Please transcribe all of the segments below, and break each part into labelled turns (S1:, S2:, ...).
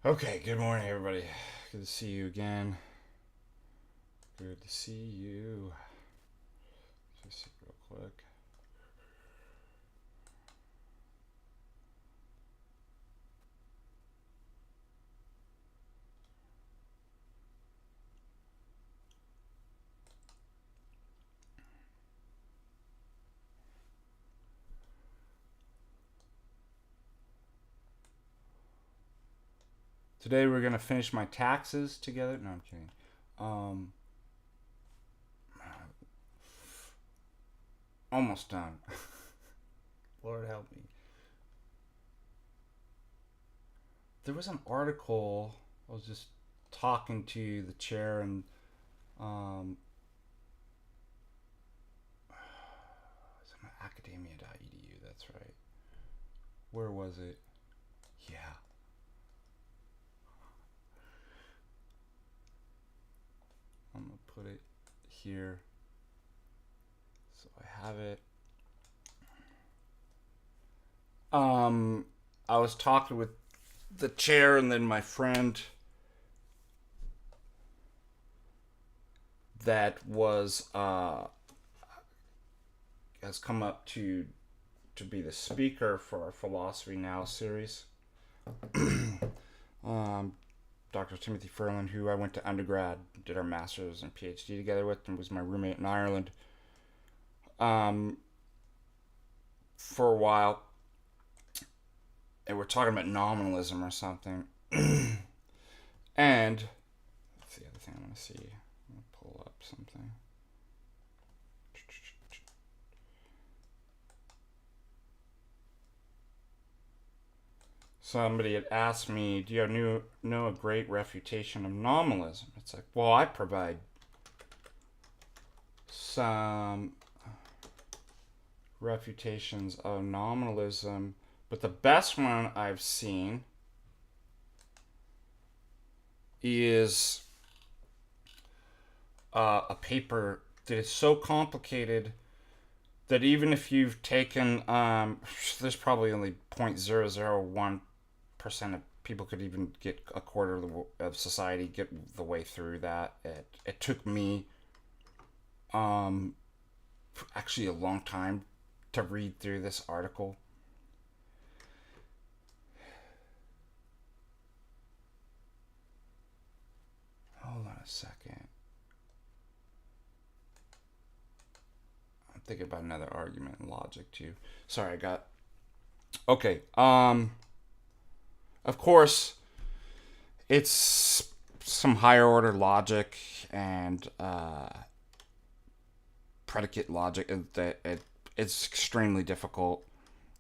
S1: Okay, good morning, everybody. Good to see you again. Good to see you. Just see real quick. Today we're gonna finish my taxes together. No, I'm kidding. Um, almost done. Lord help me. There was an article. I was just talking to the chair and um, it's on academia.edu. That's right. Where was it? Yeah. I'm gonna put it here so I have it. I was talking with the chair and then my friend that was has come up to be the speaker for our Philosophy Now series. Dr. Timothy Furlan, who I went to undergrad, did our master's and PhD together with, and was my roommate in Ireland for a while. And we're talking about nominalism or something. And that's the other thing I want to see. I'm going to pull up something. Somebody had asked me, do you know a great refutation of nominalism? It's like, well, I provide some refutations of nominalism, but the best one I've seen is a paper that is so complicated that even if you've taken, there's probably only 0.001% of people could even get a quarter of society get the way through that. It took me actually a long time to read through this article. Hold on a second. I'm thinking about another argument and logic too. Sorry, I got. Okay. Of course, it's some higher order logic and predicate logic that it's extremely difficult.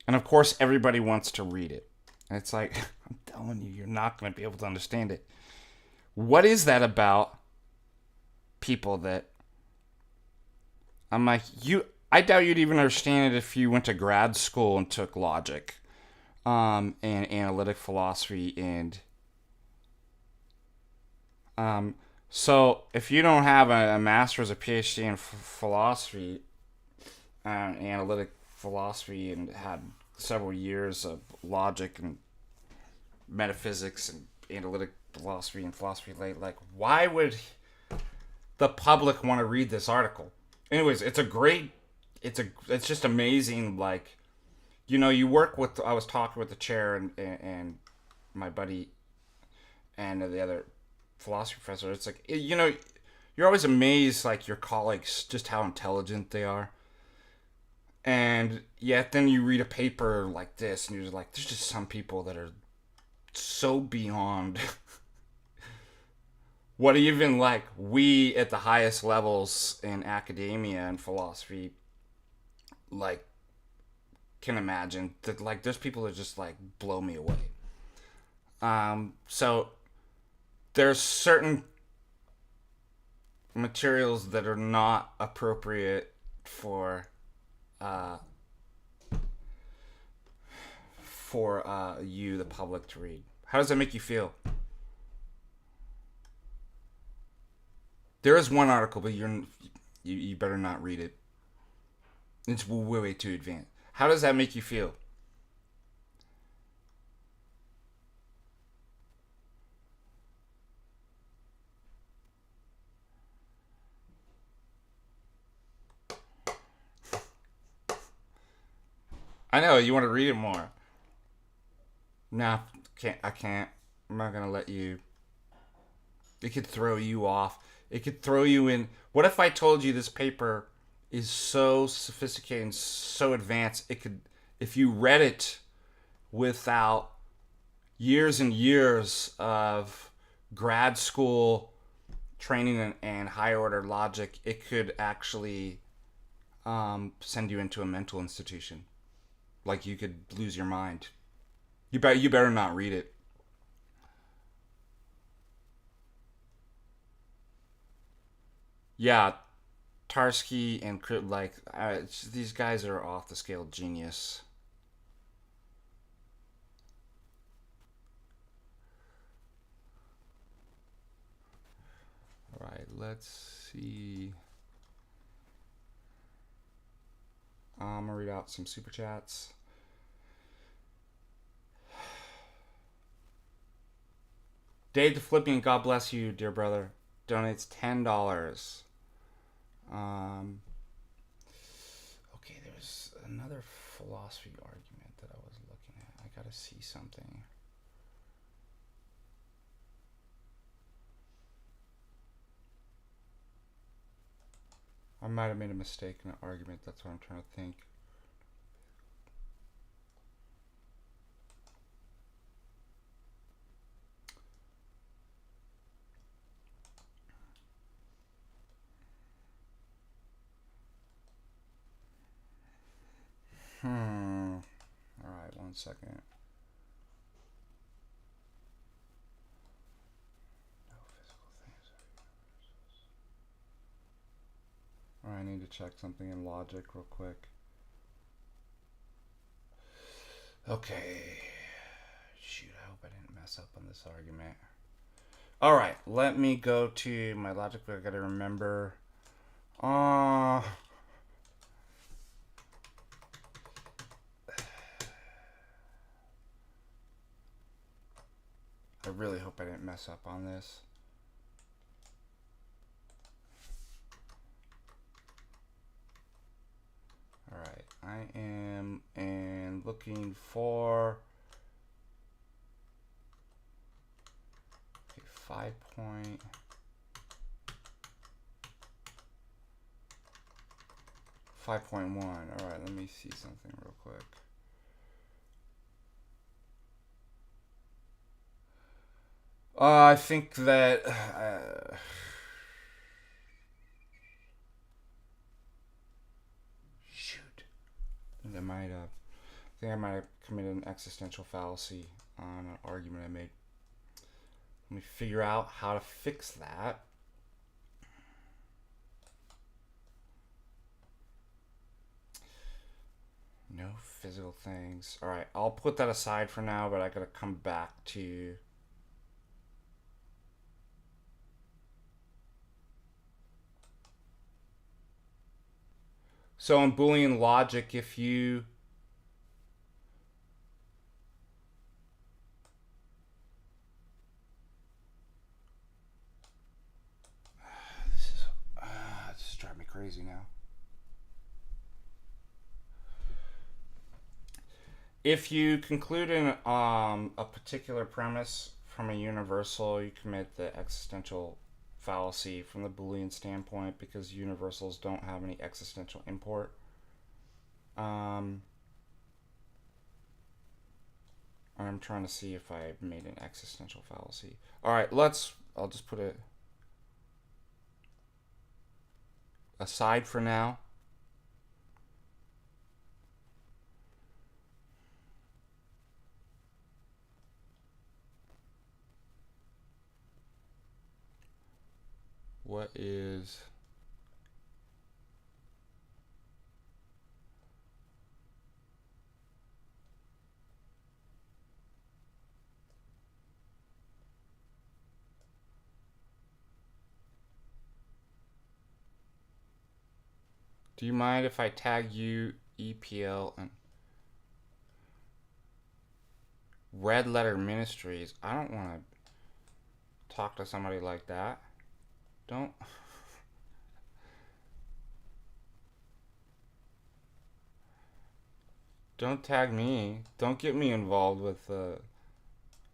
S1: And of course, everybody wants to read it. And it's like, I'm telling you, you're not going to be able to understand it. What is that about people that I'm like, I doubt you'd even understand it if you went to grad school and took logic, and analytic philosophy so if you don't have a master's or PhD in philosophy, analytic philosophy, and had several years of logic and metaphysics and analytic philosophy and philosophy late, like, why would the public want to read this article? Anyways, it's just amazing. Like, you work with. I was talking with the chair and my buddy and the other philosophy professor. It's like, you're always amazed, like, your colleagues, just how intelligent they are. And yet then you read a paper like this and you're just like, there's just some people that are so beyond what even, like, we at the highest levels in academia and philosophy, like, can imagine. That, like, there's people that just, like, blow me away. So there's certain materials that are not appropriate for you, the public, to read. How does that make you feel? There is one article, but you better not read it. It's way too advanced. How does that make you feel? I know you want to read it more. Nah, can't. I can't. I'm not gonna let you. It could throw you off. It could throw you in. What if I told you this paper is so sophisticated and so advanced? It could, if you read it without years and years of grad school training and higher order logic, it could actually send you into a mental institution. Like you could lose your mind. You better not read it. Yeah, Tarski and these guys are off the scale genius. All right, let's see. I'm gonna read out some super chats. Dave the Philippian, God bless you, dear brother. Donates $10. Okay, there's another philosophy argument that I was looking at. I gotta see something. I might have made a mistake in an argument. That's what I'm trying to think. Alright, 1 second. No physical things are universals. Alright, I need to check something in logic real quick. Okay. Shoot, I hope I didn't mess up on this argument. Alright, let me go to my logic, but I gotta remember. I really hope I didn't mess up on this. Alright, I am looking for a 5.1. Alright, let me see something real quick. I think that shoot. I think I might have committed an existential fallacy on an argument I made. Let me figure out how to fix that. No physical things. Alright, I'll put that aside for now, but I gotta come back to. So in Boolean logic, if you this is driving me crazy now. If you conclude in a particular premise from a universal, you commit the existential fallacy from the Boolean standpoint because universals don't have any existential import. I'm trying to see if I made an existential fallacy. Alright, I'll just put it aside for now. What is Do you mind if I tag you EPL and Red Letter Ministries? I don't want to talk to somebody like that. Don't. Don't tag me. Don't get me involved with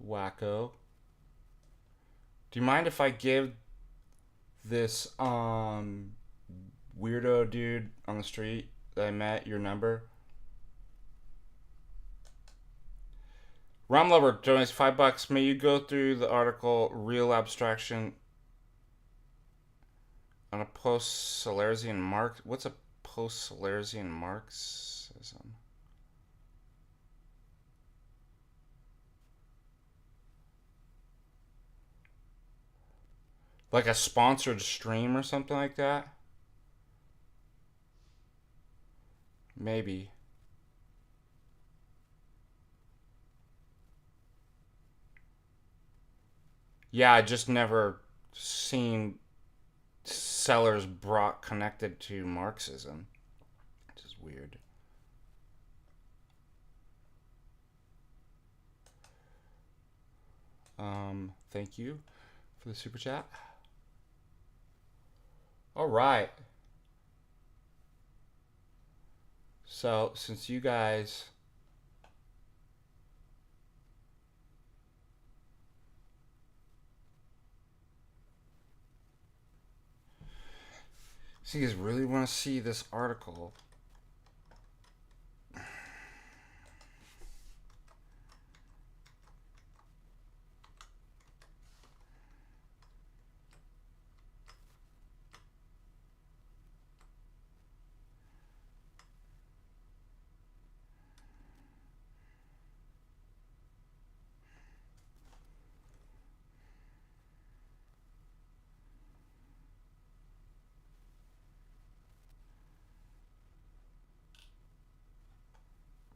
S1: wacko. Do you mind if I give this weirdo dude on the street that I met your number? Rom Lover donates $5. May you go through the article Real Abstraction on a post-Salerzian Marx. What's a post-Salerzian Marxism? Like a sponsored stream or something like that? Maybe. Yeah, I just never seen sellers brought connected to Marxism. Which is weird. Thank you for the super chat. All right. So, since you guys really want to see this article,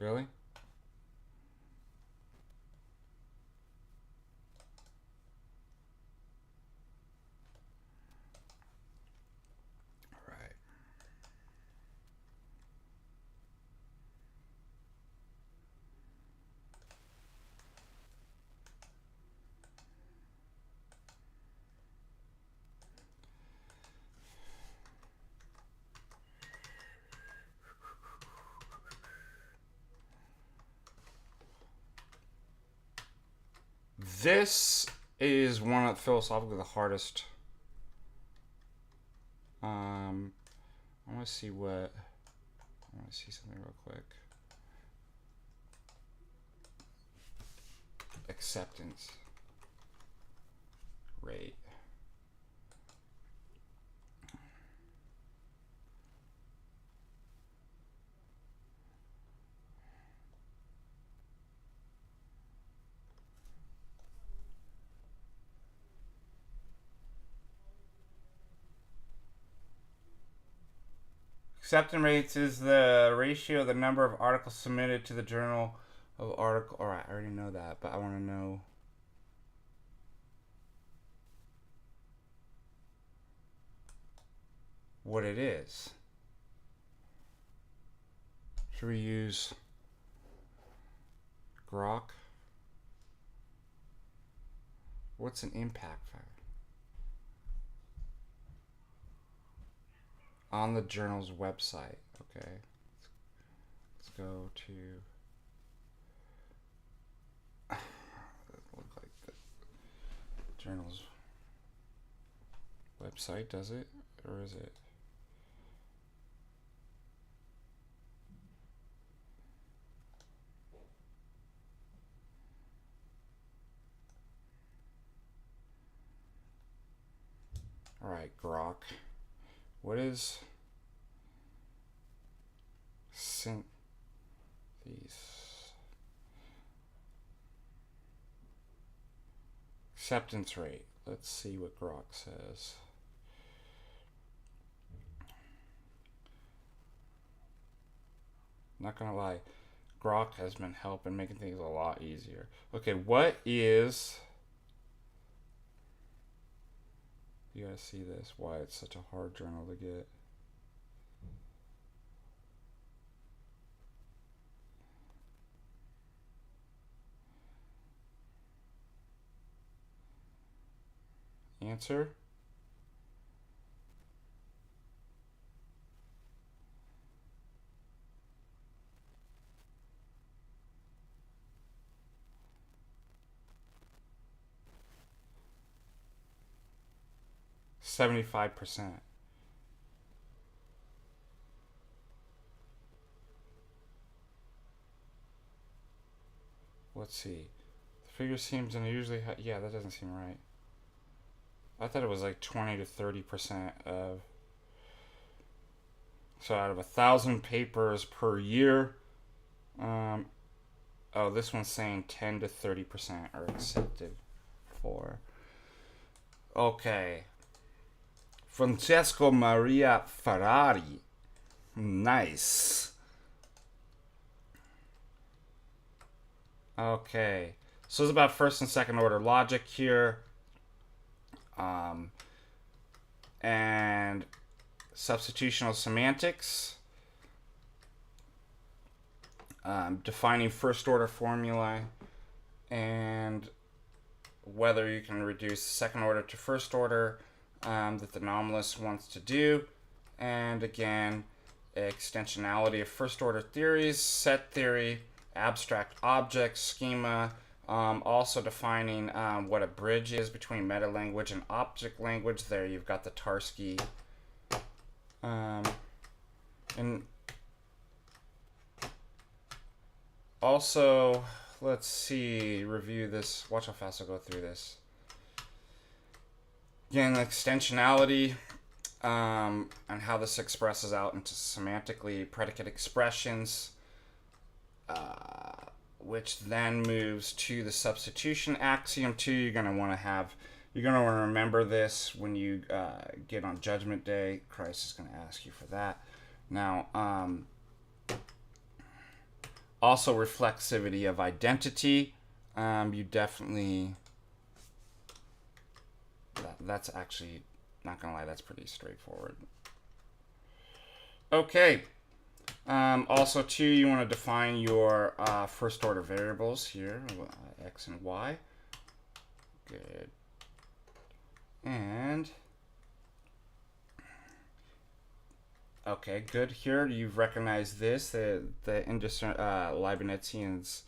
S1: really? All right. This is one of philosophically the hardest. I want to see what. I want to see something real quick. Acceptance rate. Acceptance rates is the ratio of the number of articles submitted to the Journal of Article. Alright, I already know that, but I want to know what it is. Should we use Grok? What's an impact factor? On the journal's website. Okay. Let's go to. Look like the journal's website, does it? Or is it? Alright, Grok. What is these acceptance rate? Let's see what Grok says. Not gonna lie, Grok has been helping making things a lot easier. Okay, what is? You guys see this? Why it's such a hard journal to get. Answer? 75%. Let's see. The figure seems unusually high. Yeah, that doesn't seem right. I thought it was like 20 to 30% of. So out of 1,000 papers per year, oh, this one's saying 10 to 30% are accepted for. Okay. Francesco Maria Ferrari. Nice. Okay. So it's about first and second order logic here. And substitutional semantics. Defining first order formulae. And whether you can reduce second order to first order that the nominalist wants to do. And again, extensionality of first order theories, set theory, abstract objects, schema, also defining what a bridge is between meta language and object language. There you've got the Tarski. And also, let's see, review this. Watch how fast I'll go through this. Again, extensionality, and how this expresses out into semantically predicate expressions, which then moves to the substitution axiom 2. You're going to want to remember this when you get on Judgment Day. Christ is going to ask you for that. Now, also reflexivity of identity. You definitely... That's actually, not gonna lie, that's pretty straightforward. Okay. Also, too, you want to define your first order variables here, x and y. Good. And okay, good. Here you've recognized this, the Leibnizian's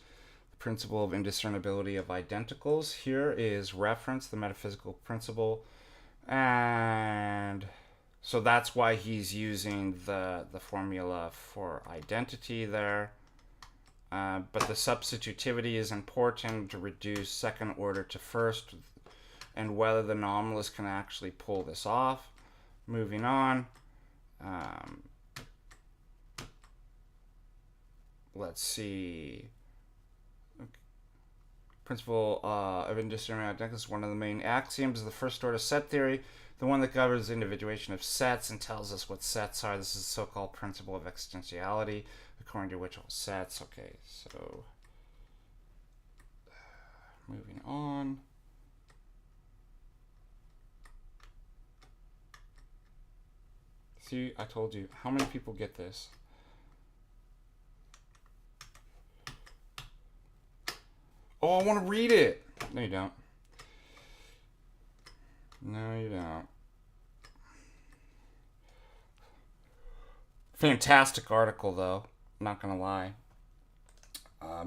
S1: principle of indiscernibility of identicals. Here is reference, the metaphysical principle, and so that's why he's using the formula for identity there. But the substitutivity is important to reduce second order to first, and whether the nominalist can actually pull this off. Moving on. Let's see. Principle of indiscriminate identicals is one of the main axioms of the first order set theory, the one that governs the individuation of sets and tells us what sets are. This is the so-called principle of existentiality, according to which all sets. Okay, so moving on. See, I told you. How many people get this? Oh, I want to read it. No, you don't. No, you don't. Fantastic article, though. Not going to lie.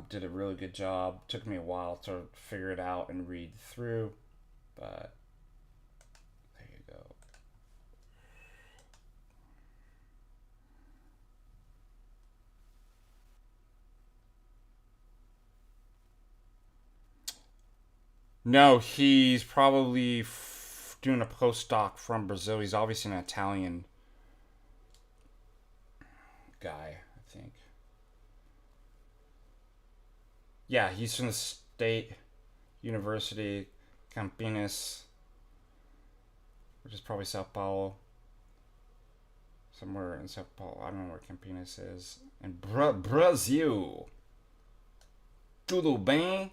S1: Did a really good job. Took me a while to figure it out and read through. But there you go. No, he's probably doing a postdoc from Brazil. He's obviously an Italian guy, I think. Yeah, he's from the State University Campinas, which is probably Sao Paulo. Somewhere in Sao Paulo. I don't know where Campinas is. In Brazil. Tudo bem?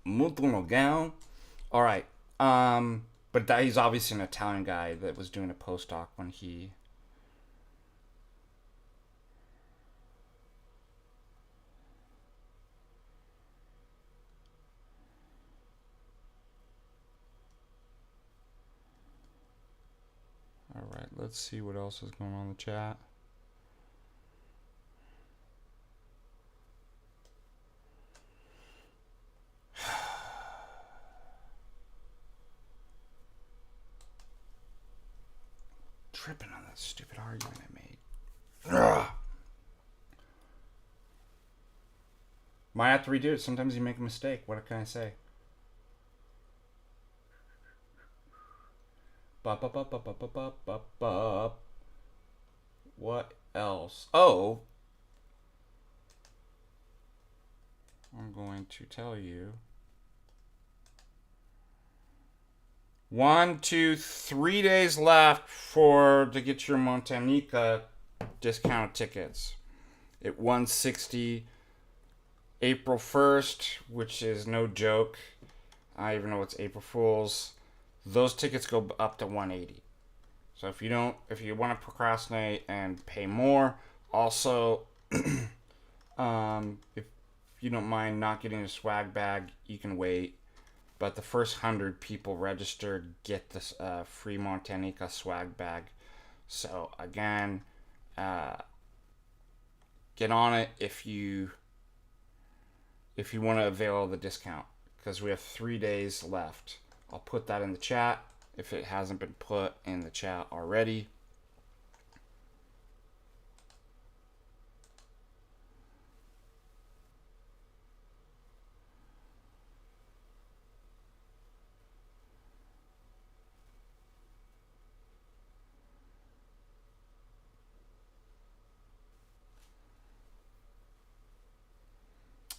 S1: Muito legal. All right. But he's obviously an Italian guy that was doing a postdoc when he... All right, let's see what else is going on in the chat. tripping on that stupid argument I made. Ugh. Might have to redo it. Sometimes you make a mistake. What can I say? What else? Oh, I'm going to tell you. 1, 2, 3 days left to get your MontaNIKA discount tickets. At $160 April 1st, which is no joke. I even know it's April Fool's. Those tickets go up to $180. So if you want to procrastinate and pay more, also, if you don't mind not getting a swag bag, you can wait. But the first 100 people registered get this free MontaNIKA swag bag. So again, get on it if you want to avail of the discount, because we have 3 days left. I'll put that in the chat if it hasn't been put in the chat already.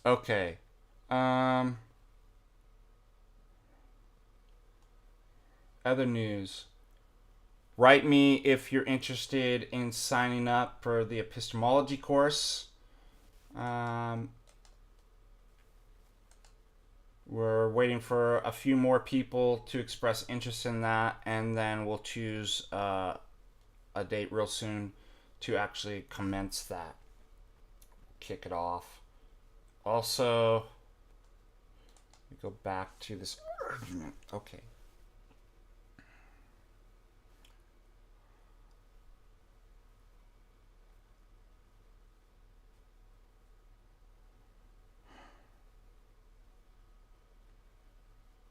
S1: Okay. Other news. Write me if you're interested in signing up for the epistemology course. We're waiting for a few more people to express interest in that, and then we'll choose a date real soon to actually commence that. Kick it off. Also, we go back to this argument. Okay.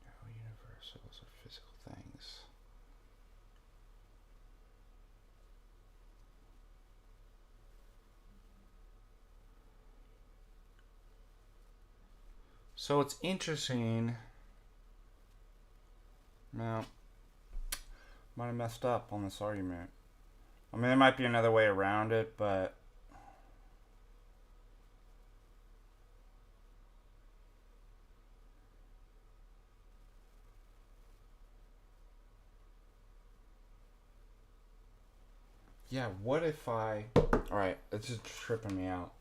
S1: No universals are physical things. So it's interesting. Now, might have messed up on this argument. I mean, there might be another way around it, but yeah, what if I... Alright, it's just tripping me out.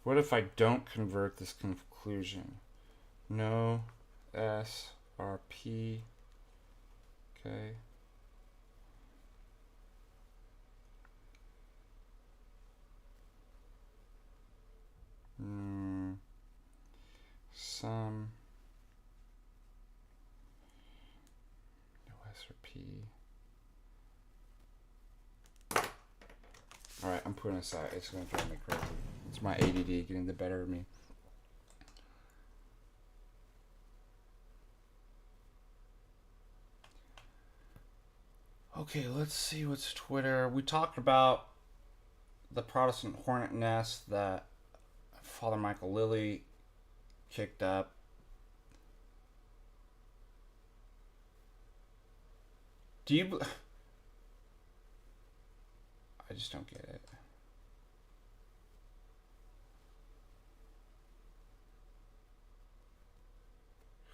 S1: What if I don't convert this conclusion? No SRP. Okay. Some no SRP. Alright, I'm putting it aside. It's going to drive me crazy. It's my ADD getting the better of me. Okay, let's see what's Twitter. We talked about the Protestant hornet nest that Father Michael Lilly kicked up. Do you... I just don't get it.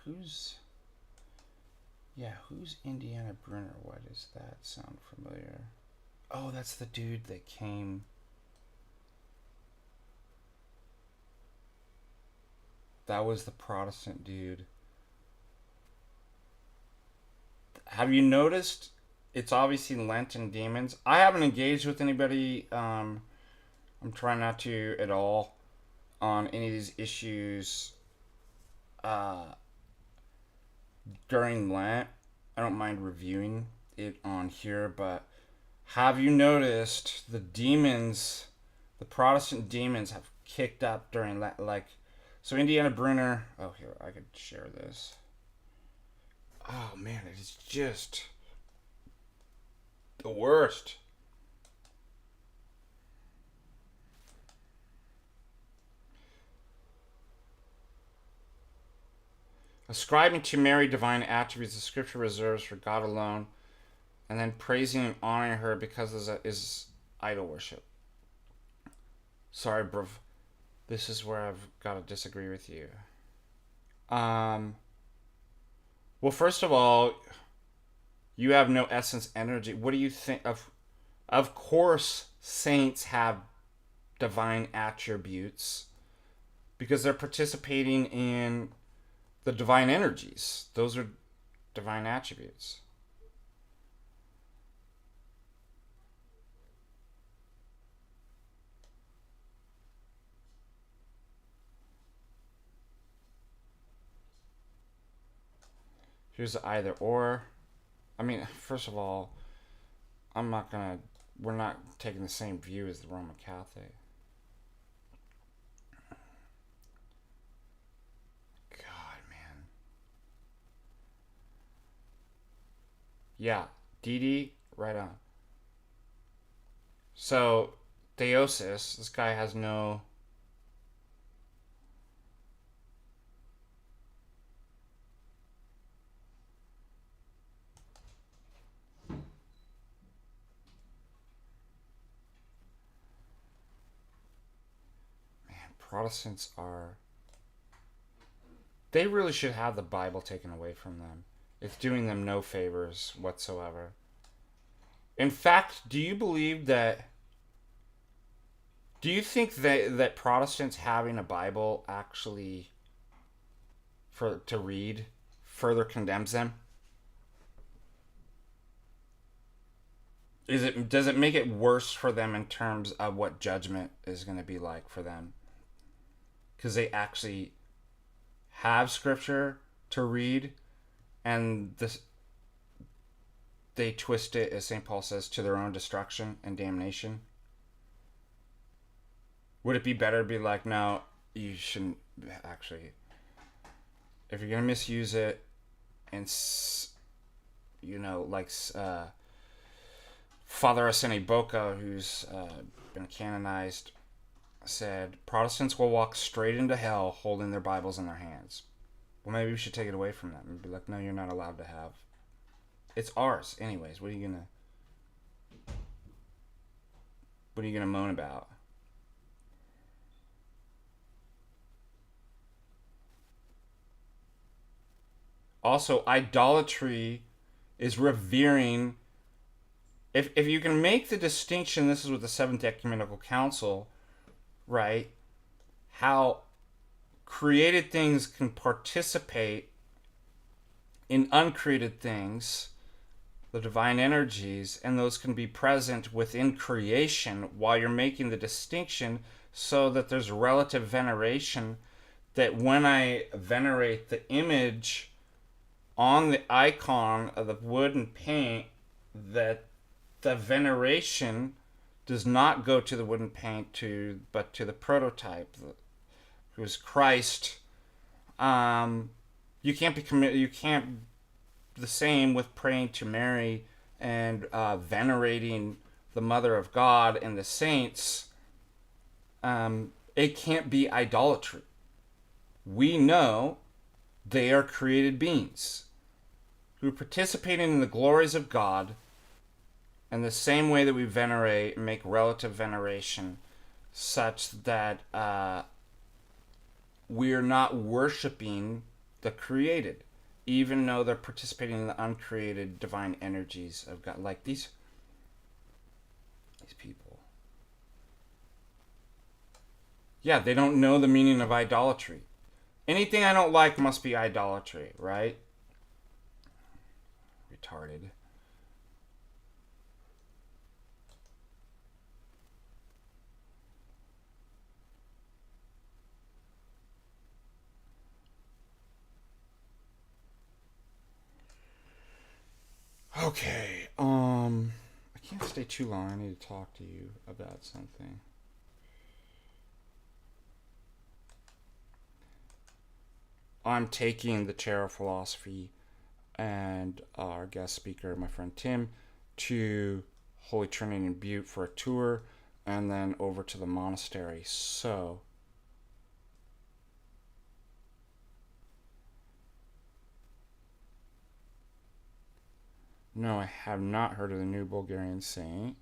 S1: Who's Indiana Brunner? Why does that sound familiar? Oh, that's the dude that came. That was the Protestant dude. Have you noticed? It's obviously Lenten demons. I haven't engaged with anybody. I'm trying not to at all on any of these issues. During Lent, I don't mind reviewing it on here, but have you noticed the demons, the Protestant demons have kicked up during Lent? Like, So Indiana Brunner. Oh, here, I could share this. Oh, man, it is just the worst. Ascribing to Mary divine attributes the scripture reserves for God alone, and then praising and honoring her because is idol worship. Sorry, bruv. This is where I've got to disagree with you. Well, first of all, you have no essence energy. What do you think of? Of course, saints have divine attributes because they're participating in the divine energies. Those are divine attributes. Here's the either or. I mean, first of all, we're not taking the same view as the Roman Catholic. God, man. Yeah, DD, right on. So, theosis, this guy has no. Protestants are. They really should have the Bible taken away from them. It's doing them no favors whatsoever. In fact, do you believe that. Do you think that Protestants having a Bible actually to read further condemns them? Does it make it worse for them in terms of what judgment is going to be like for them? Because they actually have scripture to read, and they twist it, as St. Paul says, to their own destruction and damnation. Would it be better to be like, no, you shouldn't actually, if you're going to misuse it, and, like Father Arsene Boca, who's been canonized, said Protestants will walk straight into hell holding their Bibles in their hands. Well, maybe we should take it away from them and be like, no, you're not allowed to have. It's ours, anyways. What are you gonna moan about? Also, idolatry is revering. If you can make the distinction, this is with the Seventh Ecumenical Council, right? How created things can participate in uncreated things, the divine energies, and those can be present within creation while you're making the distinction so that there's relative veneration, that when I venerate the image on the icon of the wood and paint, that the veneration does not go to the wooden paint but to the prototype, who's Christ. You can't be committed. You can't the same with praying to Mary and venerating the Mother of God and the saints. It can't be idolatry. We know they are created beings who participate in the glories of God. And the same way that we venerate, make relative veneration, such that we're not worshiping the created, even though they're participating in the uncreated divine energies of God. Like these people. Yeah, they don't know the meaning of idolatry. Anything I don't like must be idolatry, right? Retarded. Okay, I can't stay too long. I need to talk to you about something. I'm taking the chair of philosophy and our guest speaker, my friend Tim, to Holy Trinity in Butte for a tour, and then over to the monastery. So, no, I have not heard of the new Bulgarian saint.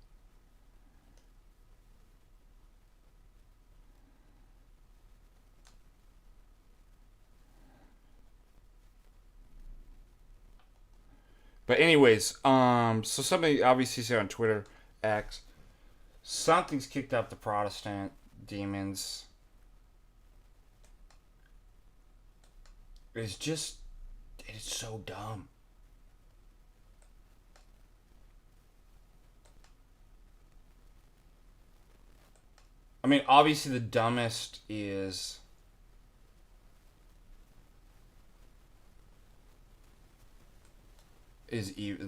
S1: But anyways, so somebody obviously said on Twitter, X, something's kicked up the Protestant demons. It's just, it's so dumb. I mean, obviously the dumbest is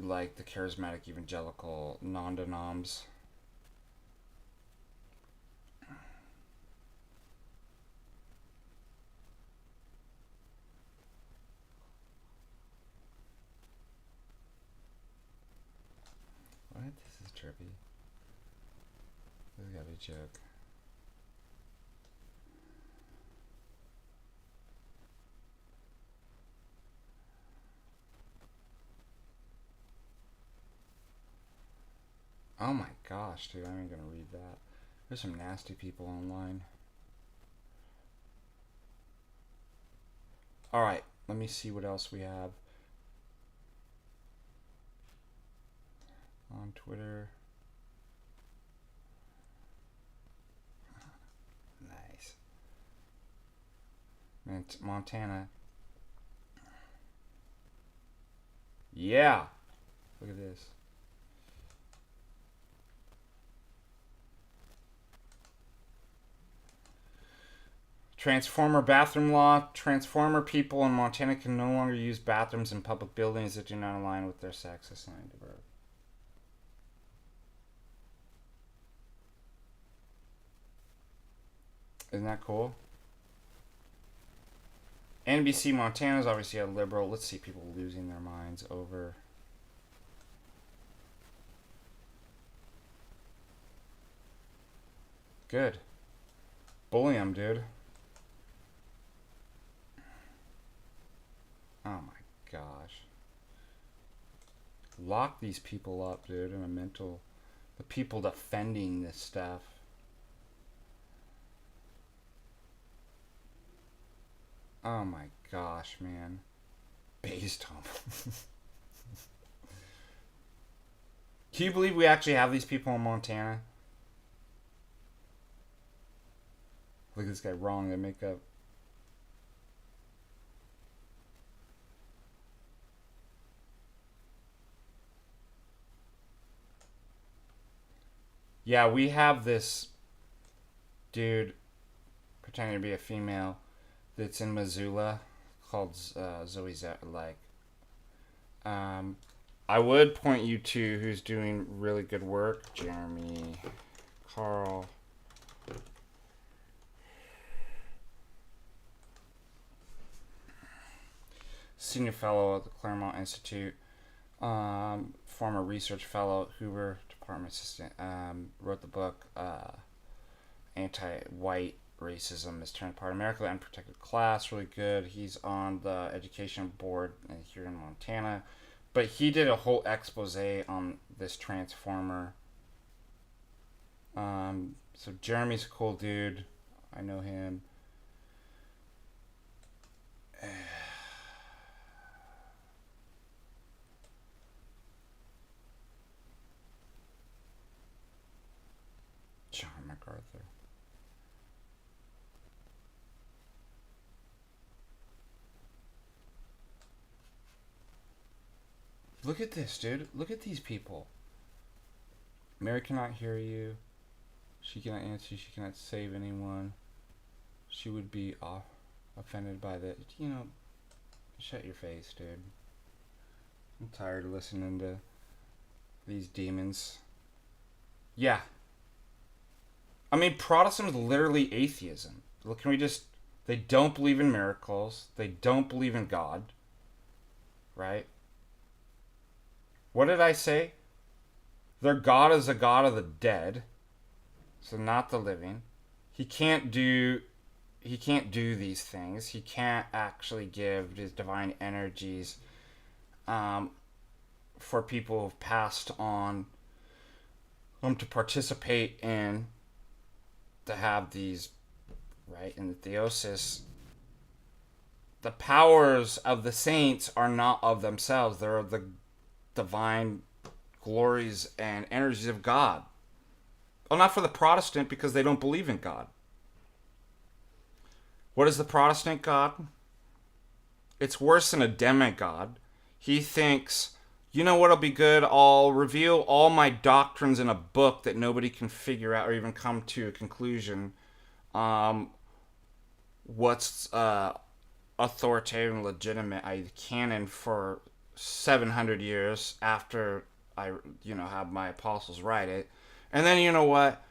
S1: like the charismatic evangelical non-denoms. What? This is trippy. This gotta be a joke. Oh my gosh, dude, I ain't gonna read that. There's some nasty people online. Alright, let me see what else we have on Twitter. Nice. Montana. Yeah. Look at this. Transformer bathroom law. Transformer people in Montana can no longer use bathrooms in public buildings that do not align with their sex assigned to birth. Isn't that cool? NBC Montana is obviously a liberal. Let's see people losing their minds over. Good. Bully them, dude. Oh my gosh. Lock these people up, dude, in a mental... The people defending this stuff. Oh my gosh, man. Based on... Can you believe we actually have these people in Montana? Look at this guy, wrong, they make up... Yeah, we have this dude pretending to be a female that's in Missoula called Zoe like. I would point you to who's doing really good work. Jeremy, Carl. Senior fellow at the Claremont Institute. Former research fellow, Hoover Department assistant, wrote the book Anti-White Racism is Turned Apart America, the Unprotected Class. Really good. He's on the education board here in Montana, but he did a whole expose on this transformer. So Jeremy's a cool dude. I know him. John MacArthur. Look at this, dude. Look at these people. Mary cannot hear you. She cannot answer. She cannot save anyone. She would be offended by that. You know, shut your face, dude. I'm tired of listening to these demons. Yeah. I mean, Protestant is literally atheism. Can we just They don't believe in miracles. They don't believe in God. Right? What did I say? Their God is a God of the dead, so not the living. He can't do these things. He can't actually give his divine energies for people who've passed on to participate in, to have these, right, in the theosis. The powers of the saints are not of themselves. They're the divine glories and energies of God. Well, not for the Protestant, because they don't believe in God. What is the Protestant God? It's worse than a demigod. He thinks, you know what'll be good? I'll reveal all my doctrines in a book that nobody can figure out or even come to a conclusion. What's authoritative and legitimate? I canon for 700 years after I, have my apostles write it. And then, you know what?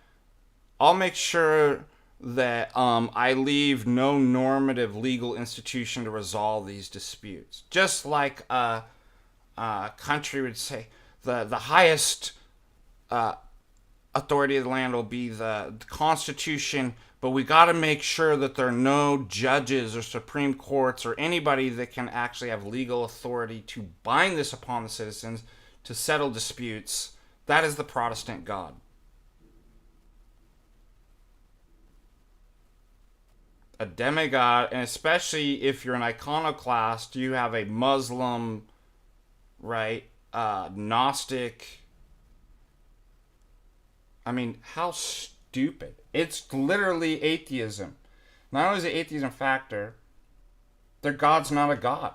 S1: I'll make sure that I leave no normative legal institution to resolve these disputes. Just like a country would say, the highest authority of the land will be the Constitution, but we got to make sure that there are no judges or Supreme Courts or anybody that can actually have legal authority to bind this upon the citizens to settle disputes. That is the Protestant God. A demigod, and especially if you're an iconoclast, you have a Muslim, right, Gnostic. I mean, how stupid. It's literally atheism. Not only is it atheism factor, their God's not a God.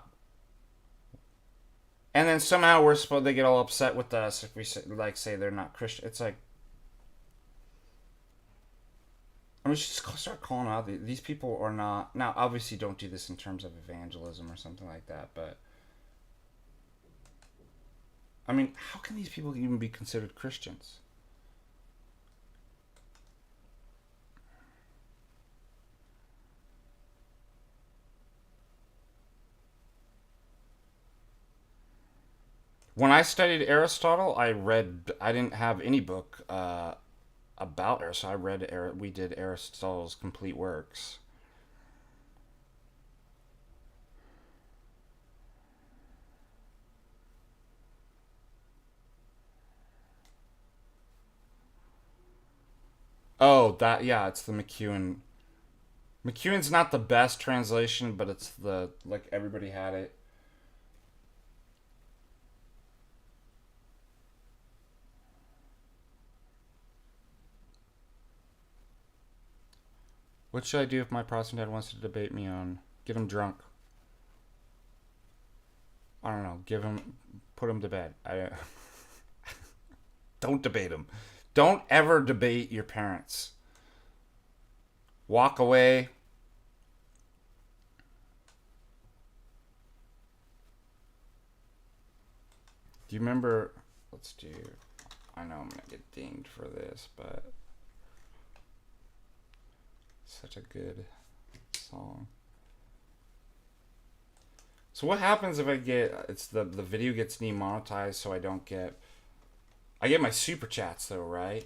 S1: And then somehow we're supposed to get all upset with us if we say they're not Christian. It's like, I mean, just start calling out these people are not. Now, obviously, don't do this in terms of evangelism or something like that. But I mean, how can these people even be considered Christians? When I studied Aristotle, I didn't have any book about Aristotle. We did Aristotle's complete works. Oh, yeah, it's the McEwen. McEwen's not the best translation, but it's everybody had it. What should I do if my Protestant dad wants to debate me on? Get him drunk. I don't know. Put him to bed. Don't debate him. Don't ever debate your parents. Walk away. Do you remember? Let's do. I know I'm gonna get dinged for this, but such a good song. So what happens if I get the video gets demonetized, so I don't get. I get my super chats though, right?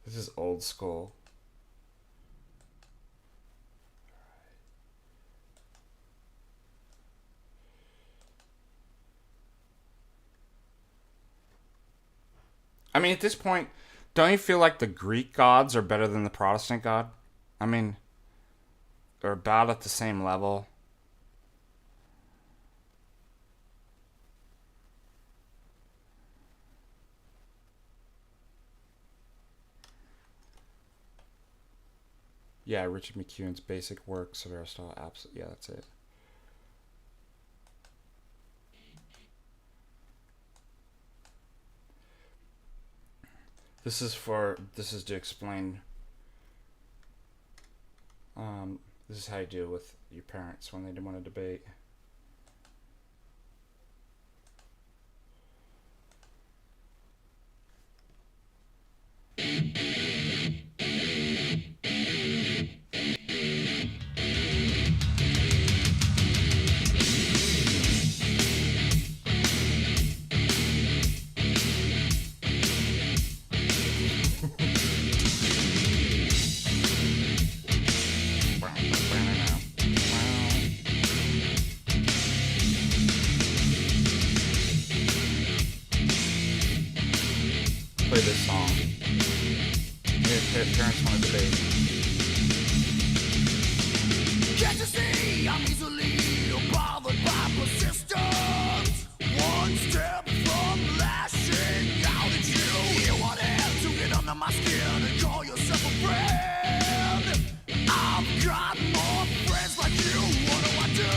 S1: This is old school. I mean, at this point, don't you feel like the Greek gods are better than the Protestant God? I mean, they're about at the same level. Yeah, Richard McEwen's Basic Works of Aristotle. Absolutely, yeah, that's it. This is to explain. This is how you deal with your parents when they don't want to debate. Play this song. Your parents want to debate.
S2: Can't you see I'm easily bothered by persistence? One step from lashing out at you. You want to get under my skin and call yourself a friend. I've got more friends like you. What do I do?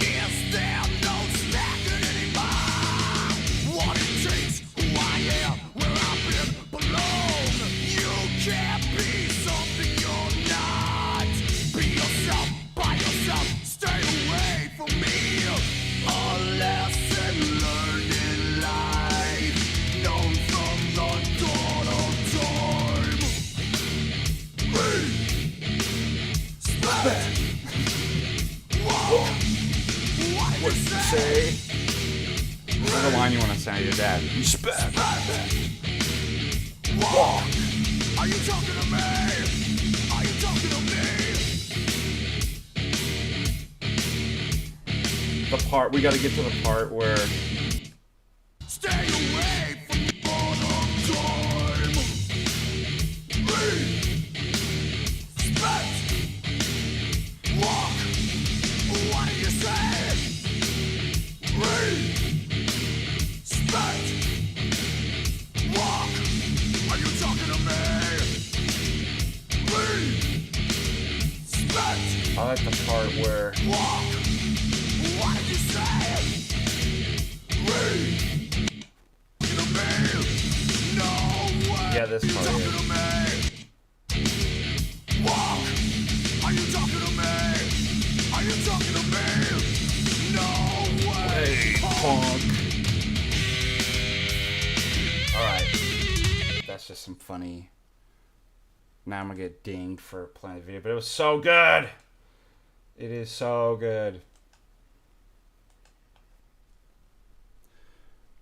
S2: Is there no slacking anymore? What it takes, who I am, where I've been, belong. You can't be something you're not. Be yourself, by yourself, stay away from me. A lesson learned in life, known from the dawn of time. Respect. Whoa. What did you say?
S1: What's the line you want to say to your dad? Respect.
S2: Walk. Are you talking to me? Are you talking to me?
S1: The part, we got to get to the part where
S2: Stay away from the dawn of time. Respect. Walk. What do you say? Respect. Walk. Are you talking to me? Respect.
S1: I like the part where
S2: Walk. What did you say? To me. No way.
S1: yeah, this part
S2: Talking
S1: is.
S2: to me. Walk. Are you talking to me? Are you talking to me? No way.
S1: Hey, punk. Alright. That's just some funny. Now I'm gonna get dinged for playing the video, but it was so good! It is so good.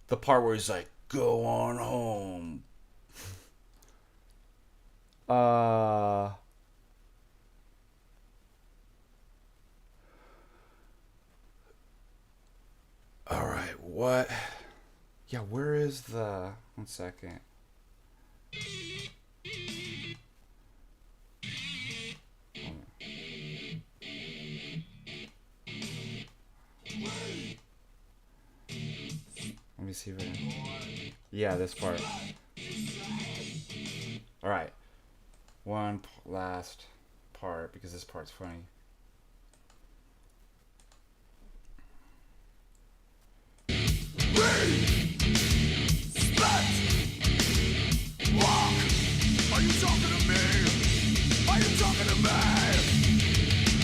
S1: The part where he's like, go on home. Alright, what? Yeah, where is the... One second. Let me see if I can... Yeah, this part. Alright. One last part, because this part's funny.
S2: Respect. Walk. Are you talking to me? Are you talking to me?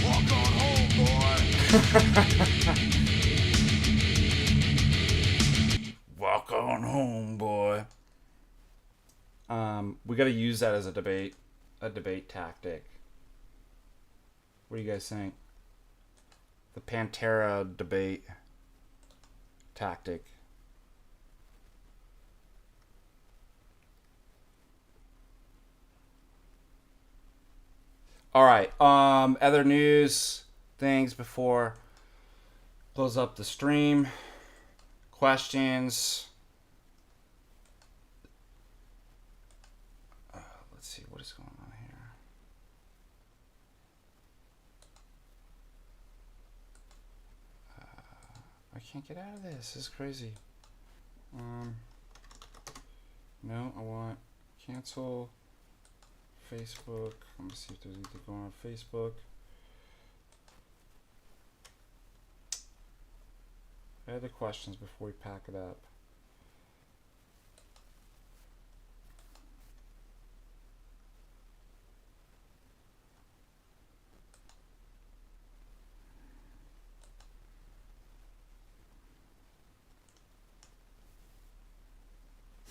S2: Walk on home, boy.
S1: Walk on home, boy. We gotta use that as a debate tactic. What do you guys think? The Pantera debate tactic. Alright, other news things before close up the stream. Questions. Let's see what is going on here. I can't get out of this. This is crazy. No, I want cancel Facebook. Let me see if there's anything going on Facebook. Other questions before we pack it up.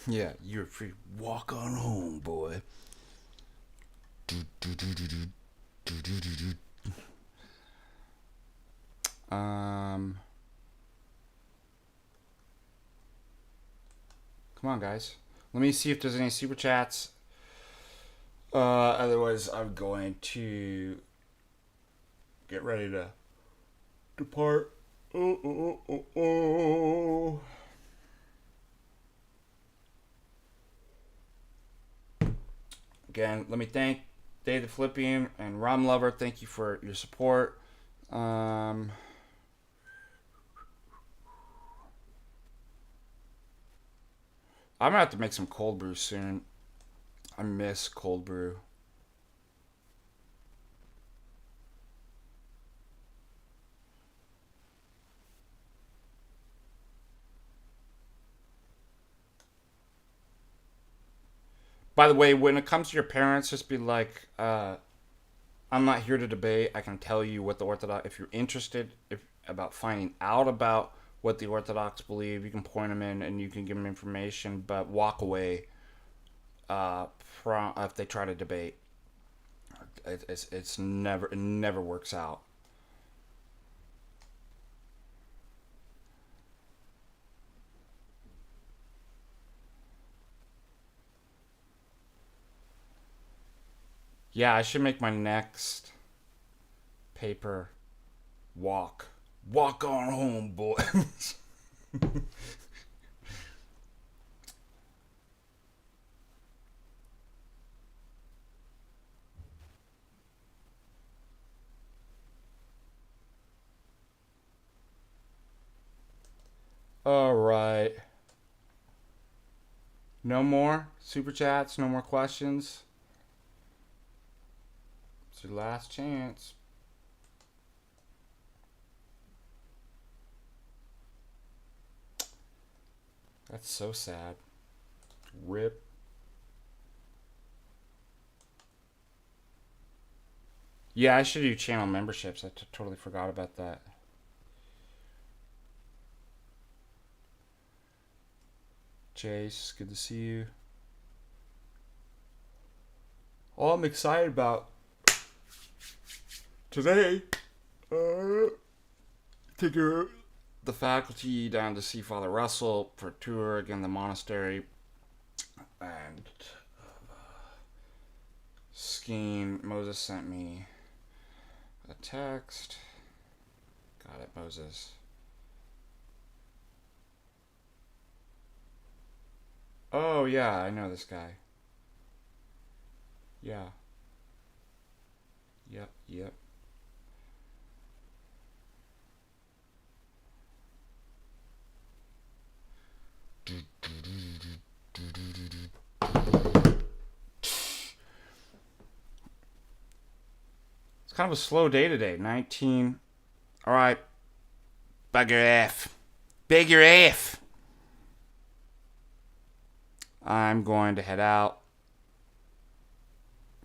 S1: Yeah, you're free. Walk on home, boy. Um, Come on, guys. Let me see if there's any super chats. Otherwise, I'm going to get ready to depart. Oh. Again, let me thank Dave the Philippian and Rom Lover. Thank you for your support. I'm gonna have to make some cold brew soon. I miss cold brew. By the way, when it comes to your parents, just be like, I'm not here to debate. I can tell you what the Orthodox, if you're interested about finding out about what the Orthodox believe, you can point them in and you can give them information, but walk away from if they try to debate. It never works out. Yeah, I should make my next paper walk. Walk on home, boys. All right. No more super chats, no more questions. It's your last chance. That's so sad. Rip. Yeah, I should do channel memberships. I totally forgot about that. Chase, good to see you. All I'm excited about today, take the faculty down to see Father Russell for a tour again, the monastery, and skiing. Moses sent me a text. Got it, Moses. Oh yeah, I know this guy. Yeah. Yep. It's kind of a slow day today. 19. All right. Bugger F. Bigger F. I'm going to head out,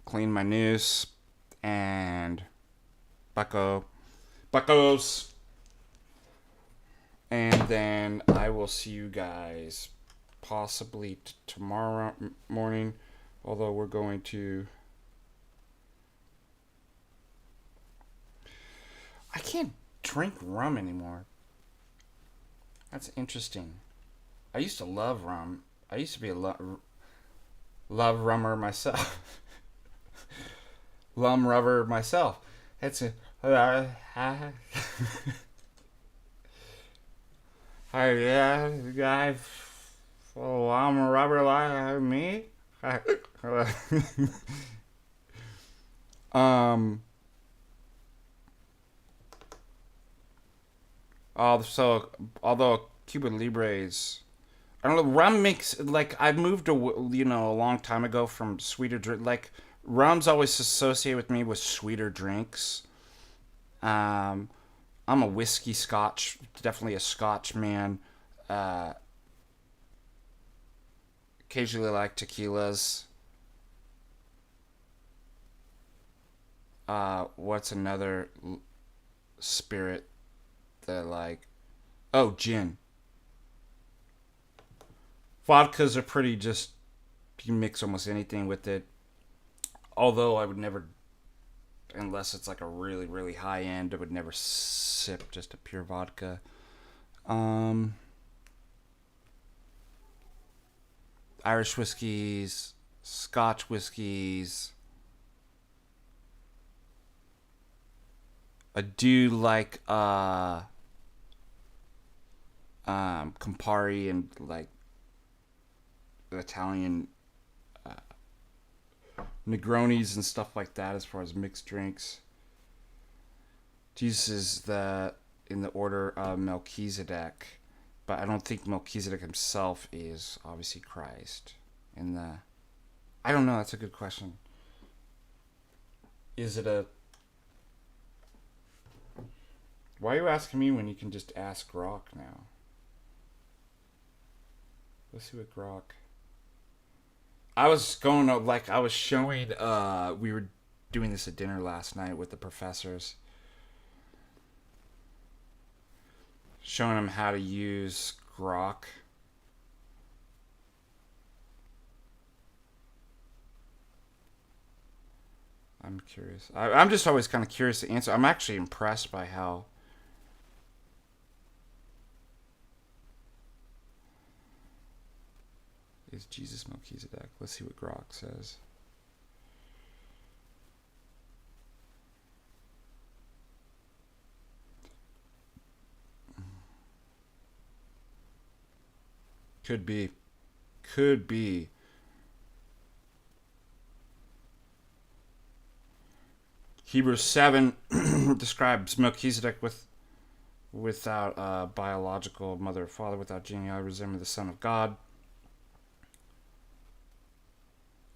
S1: clean my noose, and buckos. And then I will see you guys possibly tomorrow morning, although we're going to... I can't drink rum anymore. That's interesting. I used to love rum. I used to be a love rummer myself. Lum rubber myself. That's a... Hi, yeah, guy. Oh, I'm a rubber like me. So although Cuban Libres, I don't know, rum makes, like, I moved a long time ago from sweeter drink. Like, rum's always associated with me with sweeter drinks. I'm a whiskey Scotch, definitely a Scotch man. Occasionally like tequilas. What's another spirit that like? Oh, gin. Vodkas are pretty just, you can mix almost anything with it. Although I would never, unless it's like a really, really high end, I would never sip just a pure vodka. Irish whiskeys, Scotch whiskeys. I do like Campari and like Italian Negronis and stuff like that as far as mixed drinks. Jesus is in the order of Melchizedek, but I don't think Melchizedek himself is obviously Christ. I don't know. That's a good question. Is it a? Why are you asking me when you can just ask Grok now? Let's see what Grok. I was going up, like, I was showing, we were doing this at dinner last night with the professors. Showing them how to use Grok. I'm curious. I'm just always kind of curious to answer. I'm actually impressed by how... Is Jesus Melchizedek? Let's see what Grok says. Could be. Could be. Hebrews 7 describes Melchizedek without a biological mother or father, without genealogy, resembling the Son of God.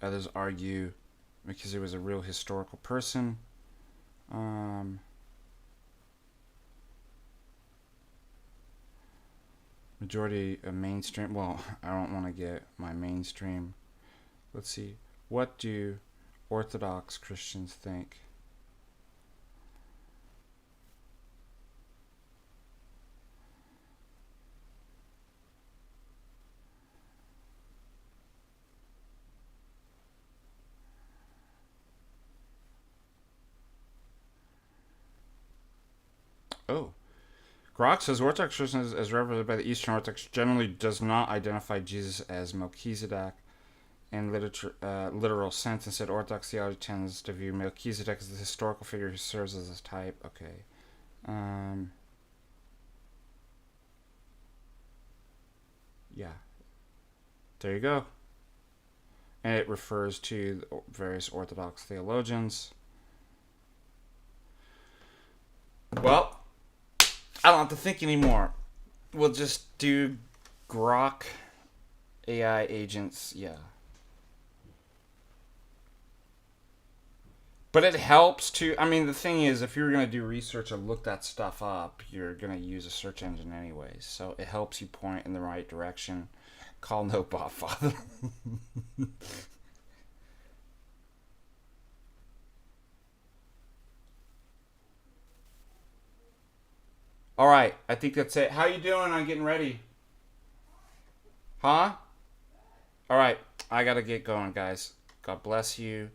S1: Others argue Melchizedek was a real historical person. Majority of mainstream. Well, I don't want to get my mainstream. Let's see. What do Orthodox Christians think? Oh. Grok says Orthodox Christians, as represented by the Eastern Orthodox, generally does not identify Jesus as Melchizedek in literal sense. Instead, Orthodox theology tends to view Melchizedek as the historical figure who serves as a type. Okay. Yeah. There you go. And it refers to various Orthodox theologians. Well, I don't have to think anymore. We'll just do Grok AI agents. Yeah. But it helps to... I mean, the thing is, if you're going to do research and look that stuff up, you're going to use a search engine anyways. So it helps you point in the right direction. Call no bot father. All right, I think that's it. How you doing? I'm getting ready. Huh? All right, I got to get going, guys. God bless you.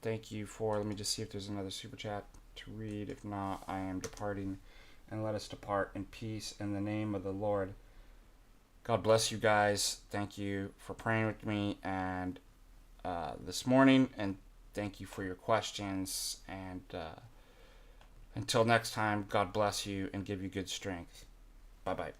S1: Thank you for... Let me just see if there's another super chat to read. If not, I am departing. And let us depart in peace in the name of the Lord. God bless you guys. Thank you for praying with me and this morning. And thank you for your questions. And... until next time, God bless you and give you good strength. Bye-bye.